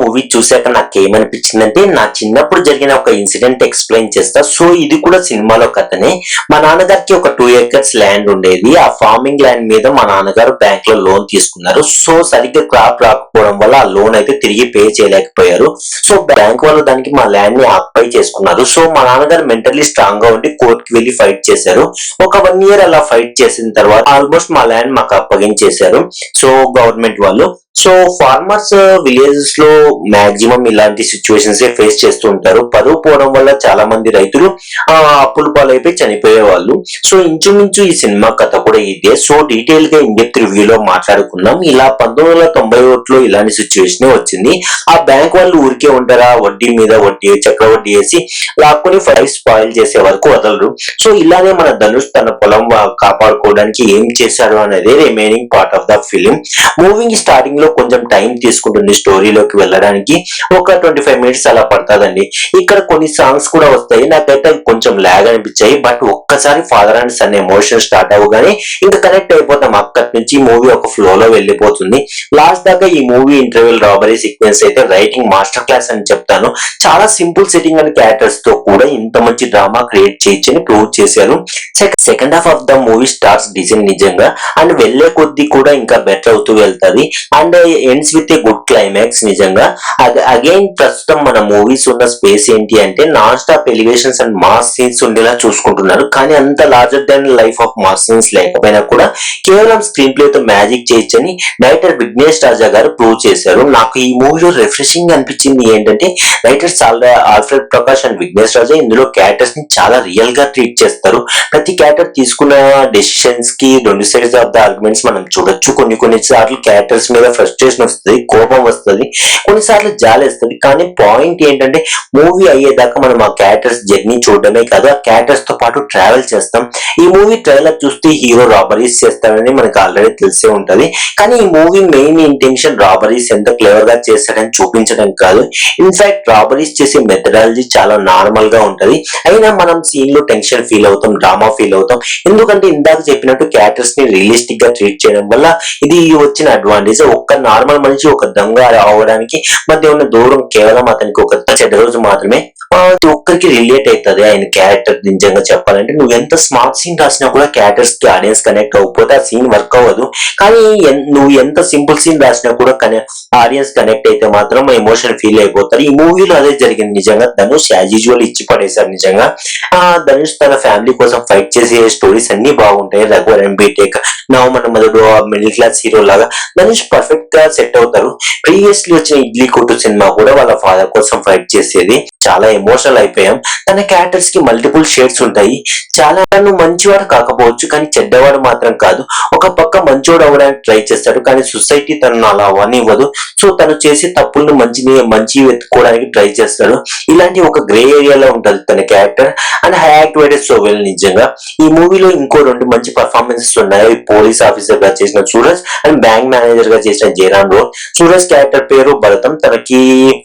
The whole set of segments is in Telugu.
మూవీ చూసాక నాకేమనిపించిందంటే నా చిన్నప్పుడు జరిగిన ఒక ఇన్సిడెంట్ ఎక్స్ప్లెయిన్ చేస్తా. సో ఇది కూడా సినిమాలో కథనే. మా నాన్నగారికి ఒక 2 acres ల్యాండ్ ఉండేది. ఆ ఫార్మింగ్ ల్యాండ్ మీద మా నాన్నగారు బ్యాంక్ లో లోన్ తీసుకున్నారు. సో సరిగ్గా క్రాప్ రాకపోవడం వల్ల ఆ లోన్ అయితే తిరిగి పే చేయలేకపోయారు. సో బ్యాంక్ వాళ్ళు దానికి మా ల్యాండ్ ని ఆక్యుపై చేసుకున్నారు. సో మా నాన్నగారు మెంటల్లీ స్ట్రాంగ్ గా ఉండి కోర్ట్ కి వెళ్లి ఫైట్ చేశారు. ఒక 1 year అలా ఫైట్ చేసిన తర్వాత ఆల్మోస్ట్ మా ల్యాండ్ మాకు అప్పగించేశారు. సో గవర్నమెంట్ వాళ్ళు. సో ఫార్మర్స్ విలేజెస్ లో మాక్సిమం ఇలాంటి సిచ్యువేషన్స్ ఫేస్ చేస్తూ ఉంటారు. పరువు పోవడం వల్ల చాలా మంది రైతులు అప్పుల పాలైపోయి చనిపోయే వాళ్ళు. సో ఇంచుమించు ఈ సినిమా కథ కూడా ఇదే. సో డీటెయిల్ గా ఇన్ డెప్త్ రివ్యూలో మాట్లాడుకుందాం. ఇలా 1991లో ఇలాంటి సిచ్యువేషన్ వచ్చింది. ఆ బ్యాంక్ వాళ్ళు ఊరికే ఉంటారా, వడ్డీ మీద వడ్డీ చక్రవడ్డీ వేసి లాక్కుని ఫైల్ స్పాయిల్ చేసే వరకు వదలరు. సో ఇలానే మన ధనుష్ తన పొలం కాపాడుకోవడానికి ఏం చేశాడు అనేది remaining part of the film. Moving starting లో కొంచెం టైం తీసుకుంటుంది స్టోరీలోకి వెళ్ళడానికి. ఒక 25 minutes అలా పడుతుందండి. ఇక్కడ కొన్ని సాంగ్స్ కూడా వస్తాయి. నాకైతే కొంచెం లాగ్ అనిపించాయి. బట్ ఒక్కసారి father and son emotion start అవ్వగానే ఇంకా కనెక్ట్ అయిపోతాం. అక్కడి నుంచి మూవీ ఒక ఫ్లో లో వెళ్ళిపోతుంది. లాస్ట్ దాకా ఈ మూవీ ఇంటర్వెల్ రాబరీ సీక్వెన్స్ అయితే రైటింగ్ మాస్టర్ క్లాస్ అని చెప్తాను. చాలా సింపుల్ సెట్టింగ్ అండ్ క్యారెక్టర్స్ తో కూడా ఇంత మంచి డ్రామా క్రియేట్ చేయొచ్చని ప్రూవ్ చేశారు. Second half of the movie stars design నిజంగా అండ్ వెళ్లే కొద్దీ కూడా ఇంకా బెటర్ అవుతూ వెళ్తుంది. And ends with a good climax నిజంగా. అగైన్ ప్రస్తుతం మన మూవీస్ ఉన్న స్పేస్ ఏంటి అంటే non stop elevations and mass scenes ఉండేలా చూసుకుంటున్నారు. కానీ అంత larger than life of mass scenes లేకపోయినా కూడా కేవలం స్క్రీన్ ప్లే తో మ్యాజిక్ చేయొచ్చని డైరెక్టర్ విఘ్నేష్ రాజా గారు ప్రూవ్ చేశారు. నాకు ఈ మూవీలో రిఫ్రెషింగ్ అనిపించింది ఏంటంటే writers Alfred Prakash and Vignesh Raja ఇందులో క్యారెక్టర్స్ ని చాలా రియల్ గా ట్రీట్ చేస్తారు. ప్రతి క్యారెక్టర్ తీసుకున్న డెసిషన్స్ కి 2 sides ఆఫ్ ద ఆర్గ్యుమెంట్స్ మనం చూడొచ్చు. కొన్ని సార్లు క్యారెక్టర్స్ మీద ఫ్రస్ట్రేషన్ వస్తుంది, కోపం వస్తుంది, కొన్నిసార్లు జాలేస్తుంది. కానీ పాయింట్ ఏంటంటే మూవీ అయ్యేదాకా మనం ఆ క్యారెక్టర్స్ జర్నీ చూడడమే కాదు, ఆ క్యారెక్టర్స్ తో పాటు ట్రావెల్ చేస్తాం. ఈ మూవీ ట్రైలర్ చూస్తే హీరో రాబరీస్ చేస్తాడని మనకు ఆల్రెడీ తెలిసే ఉంటది. కానీ ఈ మూవీ మెయిన్ ఇంటెన్షన్ రాబరీస్ ఎంత క్లెవర్ గా చేస్తాడని చూపించడం కాదు. ఇన్ఫాక్ట్ రాబరీస్ చేసే మెథడాలజీ చాలా నార్మల్ గా ఉంటది. అయినా మనం సీన్ లో టెన్షన్ ఫీల్ అవుతాం, డ్రామా ఫీల్ అవుతాం. ఎందుకంటే ఇందాక చెప్పినట్టు క్యారెక్టర్స్ ని రియలిస్టిక్ గా ట్రీట్ చేయడం వల్ల ఇది వచ్చిన అడ్వాంటేజ్. ఒక్క నార్మల్ మనిషి ఒక దొంగ అవడానికి మధ్య ఉన్న దూరం కేవలం అతనికి ఒక చెడ్డ రోజు మాత్రమే. ప్రతి ఒక్కరికి రిలేట్ అవుతుంది ఆయన క్యారెక్టర్. నిజంగా చెప్పాలంటే నువ్వు ఎంత స్మార్ట్ సీన్ రాసినా కూడా క్యారెక్టర్స్ కి ఆడియన్స్ కనెక్ట్ అవ్వకపోతే ఆ సీన్ వర్క్ అవ్వదు. కానీ నువ్వు ఎంత సింపుల్ సీన్ రాసినా కూడా ఆడియన్స్ కనెక్ట్ అయితే మాత్రం ఎమోషన్ ఫీల్ అయిపోతారు. ఈ మూవీలో అదే జరిగింది నిజంగా. ధనుష్ యాజ్ యూజువల్ ఇచ్చి పడేశారు నిజంగా. ధనుష్ తన ఫ్యామిలీ కోసం ఫైట్ చేసే స్టోరీస్ అన్ని బాగుంటాయి. రఘువరన్ బీటెక్, నవమన మధుడు, మిడిల్ క్లాస్ హీరో లాగా ధనుష్ పర్ఫెక్ట్ గా సెట్ అవుతారు. ప్రీవియస్లీ వచ్చిన ఇడ్లీ కొట్టు సినిమా కూడా వాళ్ళ ఫాదర్ కోసం ఫైట్ చేసేది. చాలా ఎమోషనల్ అయిపోయాం. తన క్యారెక్టర్స్ కి మల్టిపుల్ షేడ్స్ ఉంటాయి. చాలా మంచివాడు కాకపోవచ్చు కానీ చెడ్డవాడు మాత్రం కాదు. ఒక పక్క మంచివాడు అవ్వడానికి ట్రై చేస్తాడు కానీ సొసైటీ తనను అలా అవ్వనివ్వదు. సో తను చేసే తప్పులను మంచి వెతుక్కోవడానికి ట్రై చేస్తాడు. ఇలాంటి ఒక గ్రే ఏరియాలో ఉంటది తన character. And high activated so well నిజంగా. ఈ మూవీలో ఇంకో 2 మంచి పర్ఫార్మెన్సెస్ ఉన్నాయి. పోలీస్ ఆఫీసర్ గా చేసిన సూరజ్ అండ్ బ్యాంక్ మేనేజర్ గా చేసిన జయరామ్ రోల్. సూరజ్ క్యారెక్టర్ పేరు భరతం. తనకి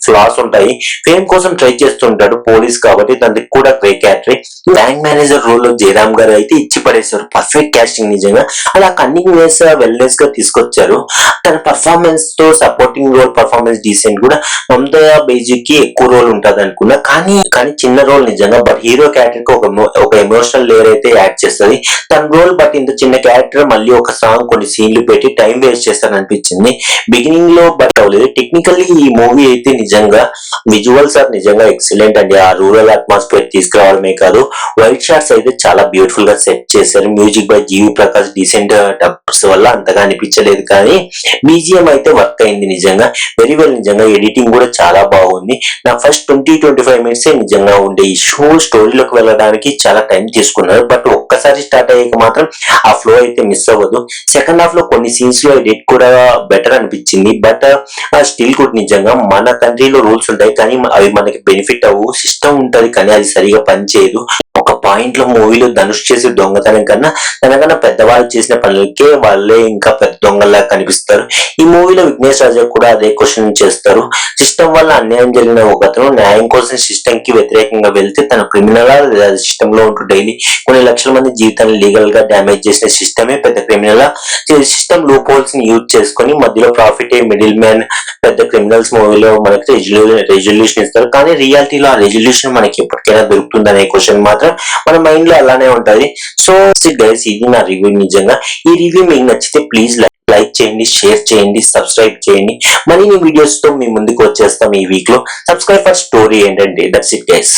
ఫ్లాస్ ఉంటాయి. ఫేమ్ కోసం ట్రై చేస్తుంటాడు పోలీస్ కాబట్టి తనకి కూడా grey character. Bank manager role లో జయరామ్ గారు అయితే ఇచ్చి పడేశారు. పర్ఫెక్ట్ కాస్టింగ్ నిజంగా. అలా కంటిన్యూస్ వెల్నెస్ గా తీసుకొచ్చారు. తన పర్ఫార్మెన్స్ తో సపోర్టింగ్ రోల్ పర్ఫార్మెన్స్ డీసెంట్ కూడా. మమతా బేజీ కి ఎక్కువ రోల్ ఉంటది అనుకున్నా కానీ చిన్న రోల్ నిజంగా. బట్ హీరో క్యారెక్టర్ కి ఒక ఎమోషనల్ లేయర్ అయితే యాడ్ చేస్తుంది తన రోల్. బట్ ఇంత చిన్న క్యారెక్టర్ మళ్ళీ ఒక సాంగ్ కొన్ని సీన్లు పెట్టి టైం వేస్ట్ చేస్తాను అనిపించింది బిగినింగ్ లో. బట్ అవ్వలేదు. టెక్నికల్లీ ఈ మూవీ అయితే నిజంగా విజువల్స్ ఆర్ నిజంగా ఎక్సలెంట్ అండి. ఆ రూరల్ అట్మాస్ఫియర్ తీసుకురావడమే కాదు వైట్ షాట్స్ అయితే చాలా బ్యూటిఫుల్ గా సెట్ చేశారు. Music by G V Prakash decent dubs వల్ల అంతగా అనిపించలేదు కానీ బీజిఎం అయితే వర్క్ అయింది నిజంగా. వెరీ వెల్ నిజంగా. ఎడిటింగ్ కూడా చాలా బాగుంది. నా ఫస్ట్ 20-25 minutes నిజంగా ఉండే ఈ షో స్టోరీలోకి వెళ్ళడానికి చాలా టైం తీసుకున్నారు. బట్ ఒక్కసారి స్టార్ట్ అయ్యాక మాత్రం ఆ ఫ్లో అయితే మిస్ అవ్వదు. సెకండ్ హాఫ్ లో కొన్ని సీన్స్ లో ఎడిట్ కూడా బెటర్ అనిపించింది. బట్ స్టిల్ గుడ్ నిజంగా. మన కంట్రీలో రూల్స్ ఉంటాయి కానీ అవి మనకి బెనిఫిట్ అవ్వు. సిస్టమ్ ఉంటది కానీ అది సరిగా పనిచేయదు. ఒక పాయింట్ లో మూవీలో ధనుష్ చేసే దొంగతనం కన్నా తనకన్నా పెద్దవాళ్ళు చేసిన పనులకే వాళ్ళే ఇంకా పెద్ద దొంగల్లా కనిపిస్తారు. ఈ మూవీలో విఘ్నేష్ రాజా కూడా అదే క్వశ్చన్ చేస్తారు. సిస్టమ్ వల్ల అన్యాయం జరిగిన ఒకతను న్యాయం కోసం సిస్టమ్ కి వ్యతిరేకంగా వెళ్తే తన క్రిమినల్ సిస్టమ్ లో ఉంటూ డైలీ కొన్ని లక్షల మంది జీవితాన్ని లీగల్ గా డ్యామేజ్ చేసిన సిస్టమే పెద్ద క్రిమినల్. సిస్టమ్ లూప్ హోల్స్ ని యూజ్ చేసుకుని మధ్యలో ప్రాఫిట్ మిడిల్ మ్యాన్ పెద్ద క్రిమినల్స్ మూవీలో మనకి రెజల్యూషన్ ఇస్తారు, కానీ రియాలిటీలో ఆ రెజల్యూషన్ మనకి ఎప్పటికైనా దొరుకుతుంది అనే క్వశ్చన్ మాత్రం మన మైండ్ లో అలానే ఉంటది. సో గైస్, ఇది నా రివ్యూ. నిజంగా ఈ రివ్యూ మీకు నచ్చితే ప్లీజ్ లైక్ చేయండి, షేర్ చేయండి, సబ్స్క్రైబ్ చేయండి. మరిన్ని వీడియోస్ తో మీ ముందుకు వచ్చేస్తాం ఈ వీక్ లో. సబ్స్క్రైబ్ ఫర్ స్టోరీ ఏంటంటే దట్స్ ఇట్ గైస్.